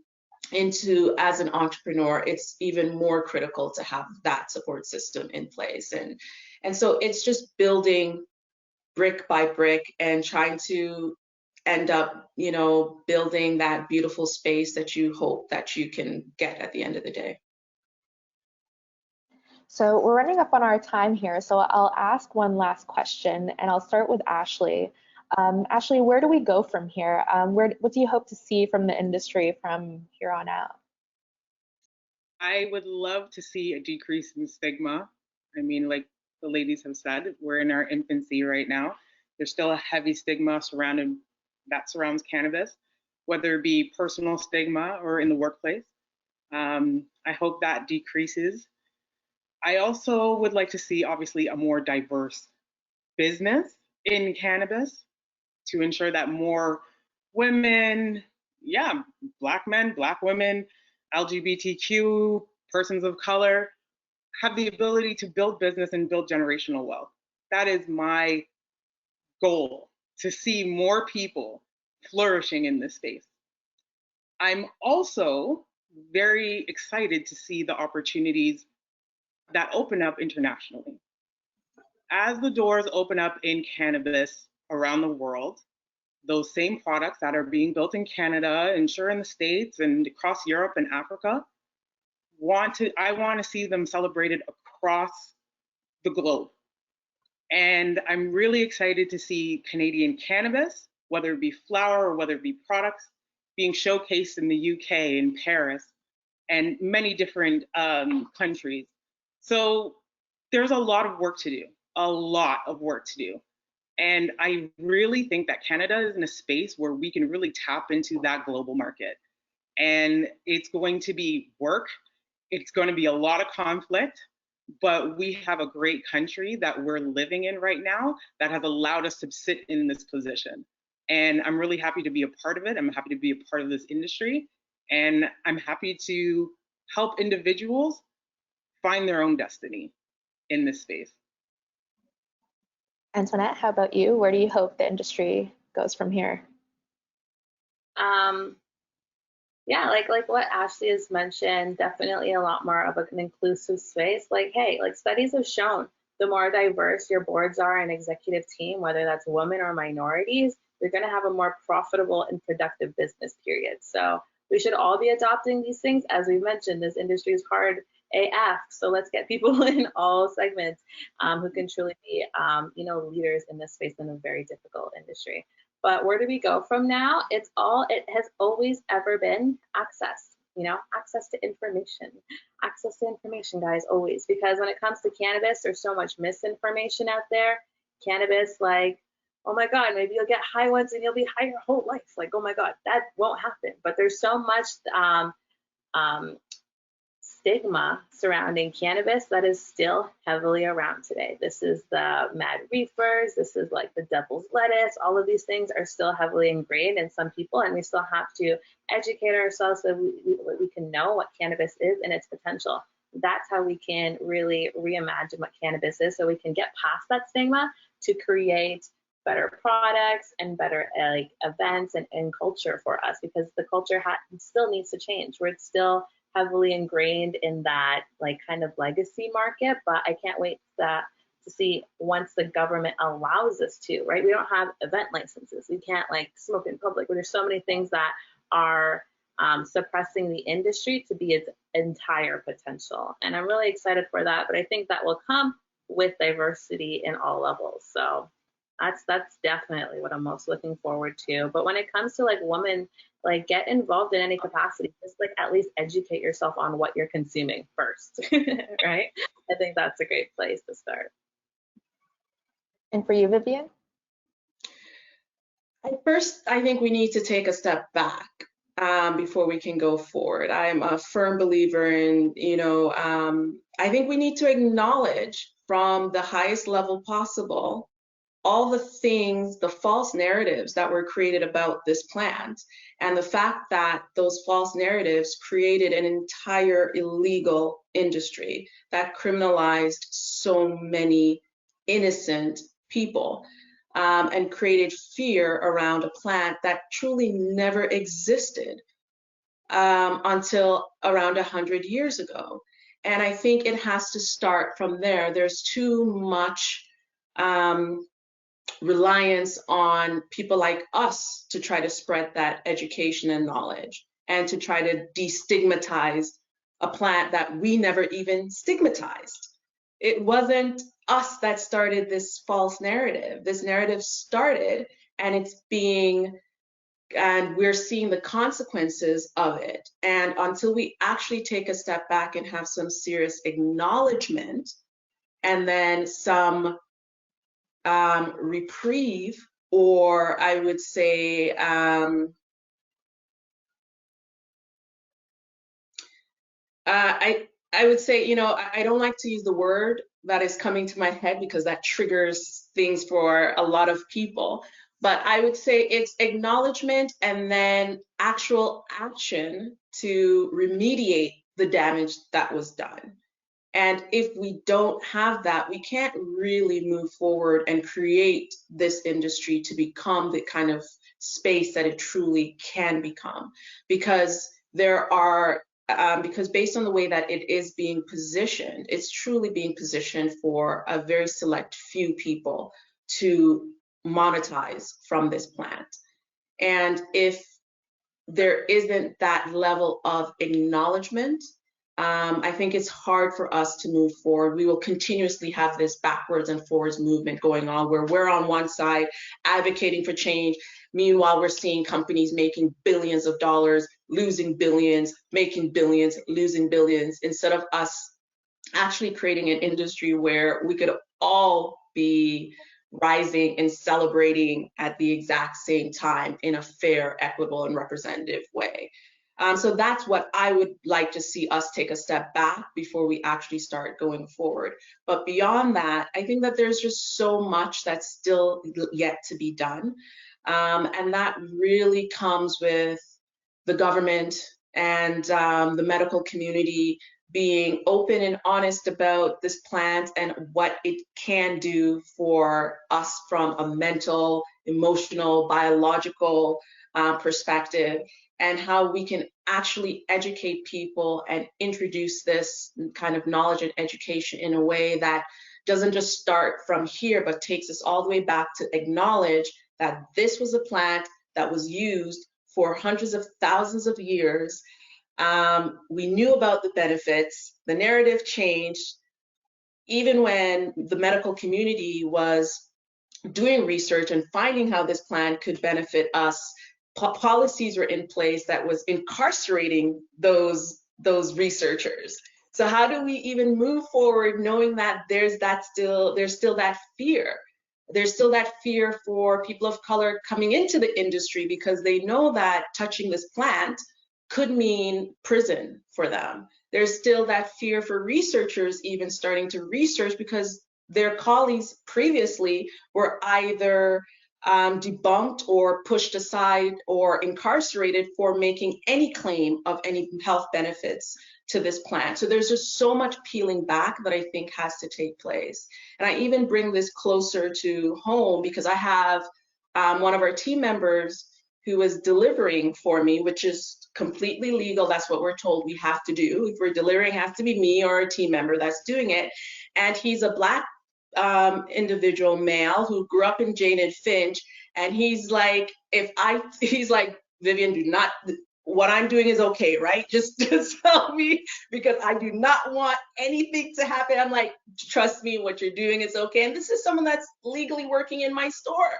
as an entrepreneur, it's even more critical to have that support system in place. And so it's just building brick by brick and trying to end up, building that beautiful space that you hope that you can get at the end of the day. So we're running up on our time here, so I'll ask one last question, and I'll start with Ashley. Ashley, where do we go from here? What do you hope to see from the industry from here on out? I would love to see a decrease in stigma. I mean, like the ladies have said, we're in our infancy right now. There's still a heavy stigma that surrounds cannabis, whether it be personal stigma or in the workplace. I hope that decreases. I also would like to see, obviously, a more diverse business in cannabis to ensure that more women, Black men, Black women, LGBTQ, persons of color, have the ability to build business and build generational wealth. That is my goal, to see more people flourishing in this space. I'm also very excited to see the opportunities that open up internationally. As the doors open up in cannabis around the world, those same products that are being built in Canada and sure in the States and across Europe and Africa, I want to see them celebrated across the globe. And I'm really excited to see Canadian cannabis, whether it be flower or whether it be products, being showcased in the UK, in Paris, and many different countries. So there's a lot of work to do, And I really think that Canada is in a space where we can really tap into that global market. And it's going to be work. It's going to be a lot of conflict, but we have a great country that we're living in right now that has allowed us to sit in this position. And I'm really happy to be a part of it. I'm happy to be a part of this industry. And I'm happy to help individuals find their own destiny in this space. Antoinette, how about you? Where do you hope the industry goes from here? Yeah, like what Ashley has mentioned, definitely a lot more of an inclusive space. Like, hey, like studies have shown the more diverse your boards are and executive team, whether that's women or minorities, you're going to have a more profitable and productive business period. So we should all be adopting these things. As we mentioned, this industry is hard AF. So let's get people in all segments who can truly be, leaders in this space in a very difficult industry. But where do we go from now? It has always ever been access, access to information. Access to information, guys, always. Because when it comes to cannabis, there's so much misinformation out there. Cannabis, like, oh my God, maybe you'll get high once and you'll be high your whole life. Like, oh my God, that won't happen. But there's so much stigma surrounding cannabis that is still heavily around today. This is the mad reefers, this is like the devil's lettuce. All of these things are still heavily ingrained in some people, and we still have to educate ourselves so we can know what cannabis is and its potential. That's how we can really reimagine what cannabis is, so we can get past that stigma to create better products and better like events and culture for us, because the culture still needs to change. Where it's still heavily ingrained in that like kind of legacy market, but I can't wait to see once the government allows us to, right? We don't have event licenses. We can't like smoke in public. There's so many things that are suppressing the industry to be its entire potential. And I'm really excited for that, but I think that will come with diversity in all levels. So that's definitely what I'm most looking forward to. But when it comes to like women, like get involved in any capacity, just like at least educate yourself on what you're consuming first, right? I think that's a great place to start. And for you, Vivian? First, I think we need to take a step back before we can go forward. I'm a firm believer in, I think we need to acknowledge from the highest level possible all the things, the false narratives that were created about this plant, and the fact that those false narratives created an entire illegal industry that criminalized so many innocent people and created fear around a plant that truly never existed until around 100 years ago. And I think it has to start from there. There's too much reliance on people like us to try to spread that education and knowledge and to try to destigmatize a plant that we never even stigmatized. It wasn't us that started this false narrative. This narrative started, and we're seeing the consequences of it. And until we actually take a step back and have some serious acknowledgement and then some reprieve, or I would say I would say, I don't like to use the word that is coming to my head because that triggers things for a lot of people, but I would say it's acknowledgement and then actual action to remediate the damage that was done. And if we don't have that, we can't really move forward and create this industry to become the kind of space that it truly can become. Because because based on the way that it is being positioned, it's truly being positioned for a very select few people to monetize from this plant. And if there isn't that level of acknowledgement, I think it's hard for us to move forward. We will continuously have this backwards and forwards movement going on where we're on one side advocating for change. Meanwhile, we're seeing companies making billions of dollars, losing billions, making billions, losing billions, instead of us actually creating an industry where we could all be rising and celebrating at the exact same time in a fair, equitable, and representative way. So that's what I would like to see us take a step back before we actually start going forward. But beyond that, I think that there's just so much that's still yet to be done. And that really comes with the government and the medical community being open and honest about this plant and what it can do for us from a mental, emotional, biological perspective, and how we can actually educate people and introduce this kind of knowledge and education in a way that doesn't just start from here, but takes us all the way back to acknowledge that this was a plant that was used for hundreds of thousands of years. We knew about the benefits, the narrative changed. Even when the medical community was doing research and finding how this plant could benefit us, policies were in place that was incarcerating those researchers. So how do we even move forward knowing that there's still that fear? There's still that fear for people of color coming into the industry because they know that touching this plant could mean prison for them. There's still that fear for researchers even starting to research because their colleagues previously were either debunked or pushed aside or incarcerated for making any claim of any health benefits to this plant. So there's just so much peeling back that I think has to take place. And I even bring this closer to home because I have one of our team members who is delivering for me, which is completely legal. That's what we're told we have to do. If we're delivering, it has to be me or a team member that's doing it. And he's a Black individual male who grew up in Jane and Finch. And he's like, he's like, Vivian, do not, what I'm doing is okay, right? Just tell me, because I do not want anything to happen. I'm like, trust me, what you're doing is okay. And this is someone that's legally working in my store,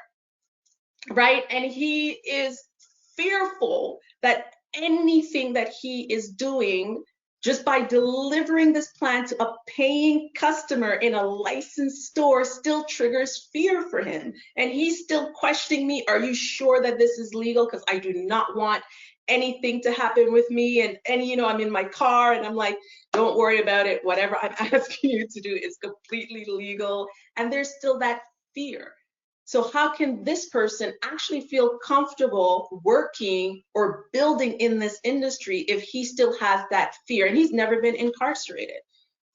right? And he is fearful that anything that he is doing just by delivering this plant to a paying customer in a licensed store still triggers fear for him. And he's still questioning me, are you sure that this is legal? Because I do not want anything to happen with me. And you know, I'm in my car and I'm like, don't worry about it. Whatever I'm asking you to do is completely legal. And there's still that fear. So how can this person actually feel comfortable working or building in this industry if he still has that fear? And he's never been incarcerated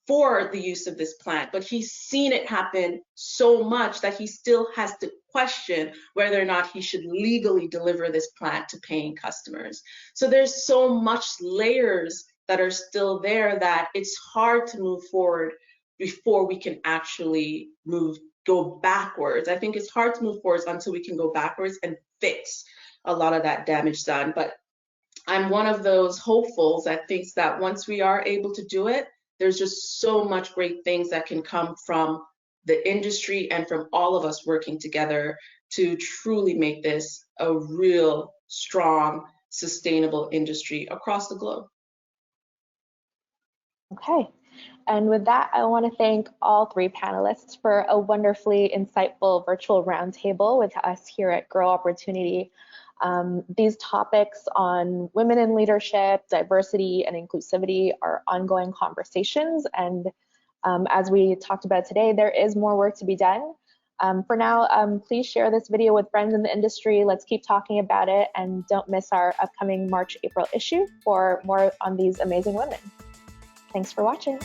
for the use of this plant, but he's seen it happen so much that he still has to question whether or not he should legally deliver this plant to paying customers. So there's so much layers that are still there that it's hard to move forward before we can actually go backwards. I think it's hard to move forwards until we can go backwards and fix a lot of that damage done. But I'm one of those hopefuls that thinks that once we are able to do it, there's just so much great things that can come from the industry and from all of us working together to truly make this a real strong, sustainable industry across the globe. Okay. And with that, I want to thank all three panelists for a wonderfully insightful virtual roundtable with us here at Grow Opportunity. These topics on women in leadership, diversity, and inclusivity are ongoing conversations. And as we talked about today, there is more work to be done. For now, please share this video with friends in the industry. Let's keep talking about it, and don't miss our upcoming March-April issue for more on these amazing women. Thanks for watching.